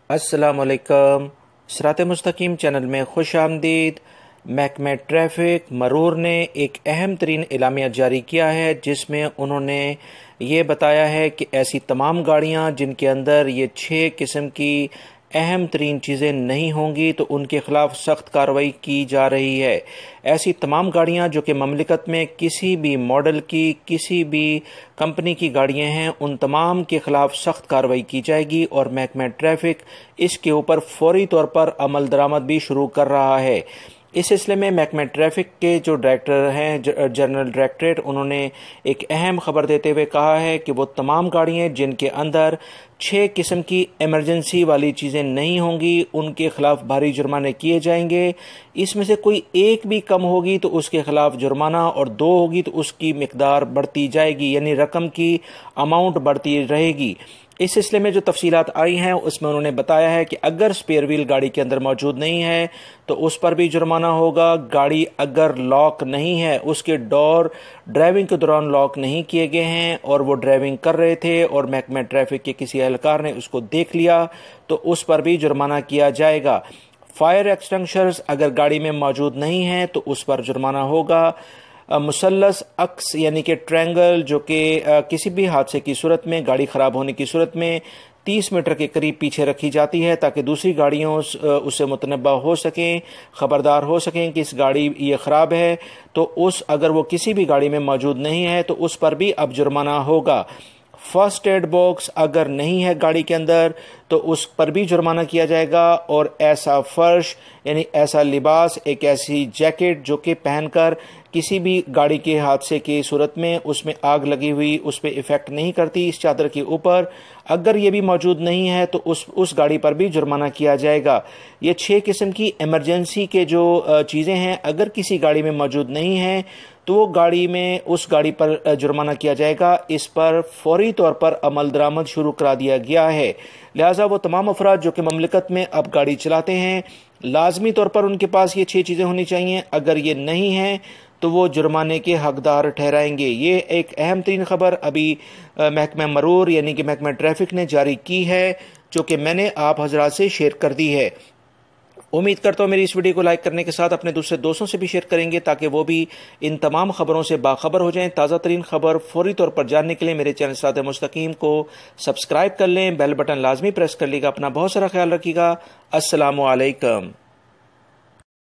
السلام علیکم۔ صراط مستقیم چینل میں خوش آمدید۔ محکمہ ٹریفک مرور نے ایک اہم ترین اعلامیہ جاری کیا ہے، جس میں انہوں نے یہ بتایا ہے کہ ایسی تمام گاڑیاں جن کے اندر یہ 6 قسم کی اہم ترین چیزیں نہیں ہوں گی تو ان کے خلاف سخت کارروائی کی جا رہی ہے۔ ایسی تمام گاڑیاں جو کہ مملکت میں کسی بھی ماڈل کی کسی بھی کمپنی کی گاڑیاں ہیں، ان تمام کے خلاف سخت کارروائی کی جائے گی، اور محکمہ ٹریفک اس کے اوپر فوری طور پر عمل درآمد بھی شروع کر رہا ہے۔ اس سلسلے میں محکمہ ٹریفک کے جو ڈائریکٹر ہیں، جنرل ڈائریکٹریٹ، انہوں نے ایک اہم خبر دیتے ہوئے کہا ہے کہ وہ تمام گاڑیاں جن کے اندر 6 قسم کی ایمرجنسی والی چیزیں نہیں ہوں گی، ان کے خلاف بھاری جرمانے کیے جائیں گے۔ اس میں سے کوئی ایک بھی کم ہوگی تو اس کے خلاف جرمانہ، اور 2 ہوگی تو اس کی مقدار بڑھتی جائے گی، یعنی رقم کی اماؤنٹ بڑھتی رہے گی۔ اس سلسلے میں جو تفصیلات آئی ہیں اس میں انہوں نے بتایا ہے کہ اگر اسپیئر ویل گاڑی کے اندر موجود نہیں ہے تو اس پر بھی جرمانہ ہوگا۔ گاڑی اگر لاک نہیں ہے، اس کے ڈور ڈرائیونگ کے دوران لاک نہیں کیے گئے ہیں اور وہ ڈرائیونگ کر رہے تھے اور محکمہ ٹریفک کے کسی اہلکار نے اس کو دیکھ لیا تو اس پر بھی جرمانہ کیا جائے گا۔ فائر ایکسٹنگشرز اگر گاڑی میں موجود نہیں ہیں تو اس پر جرمانہ ہوگا۔ مثلث عکس یعنی کہ ٹرینگل، جو کہ کسی بھی حادثے کی صورت میں، گاڑی خراب ہونے کی صورت میں 30 میٹر کے قریب پیچھے رکھی جاتی ہے تاکہ دوسری گاڑیوں اس سے متنبہ ہو سکیں، خبردار ہو سکیں کہ اس گاڑی یہ خراب ہے، تو اگر وہ کسی بھی گاڑی میں موجود نہیں ہے تو اس پر بھی اب جرمانہ ہوگا۔ فرسٹ ایڈ باکس اگر نہیں ہے گاڑی کے اندر تو اس پر بھی جرمانہ کیا جائے گا، اور ایسا فرش یعنی ایسا لباس، ایک ایسی جیکٹ جو کہ پہن کر کسی بھی گاڑی کے حادثے کی صورت میں اس میں آگ لگی ہوئی اس پہ ایفیکٹ نہیں کرتی اس چادر کے اوپر، اگر یہ بھی موجود نہیں ہے تو اس گاڑی پر بھی جرمانہ کیا جائے گا۔ یہ 6 قسم کی ایمرجنسی کے جو چیزیں ہیں اگر کسی گاڑی میں موجود نہیں ہیں تو وہ اس گاڑی پر جرمانہ کیا جائے گا۔ اس پر فوری طور پر عمل درآمد شروع کرا دیا گیا ہے، لہٰذا وہ تمام افراد جو کہ مملکت میں اب گاڑی چلاتے ہیں لازمی طور پر ان کے پاس یہ 6 چیزیں ہونی چاہیے، اگر یہ نہیں ہیں تو وہ جرمانے کے حقدار ٹھہرائیں گے۔ یہ ایک اہم ترین خبر ابھی محکمہ مرور یعنی کہ محکمہ ٹریفک نے جاری کی ہے، جو کہ میں نے آپ حضرات سے شیئر کر دی ہے۔ امید کرتا ہوں میری اس ویڈیو کو لائک کرنے کے ساتھ اپنے دوسرے دوستوں سے بھی شیئر کریں گے تاکہ وہ بھی ان تمام خبروں سے باخبر ہو جائیں۔ تازہ ترین خبر فوری طور پر جاننے کے لیے میرے چینل صراط مستقیم کو سبسکرائب کر لیں، بیل بٹن لازمی پریس کر لیے گا۔ اپنا بہت سارا خیال رکھیے گا۔ السلام علیکم۔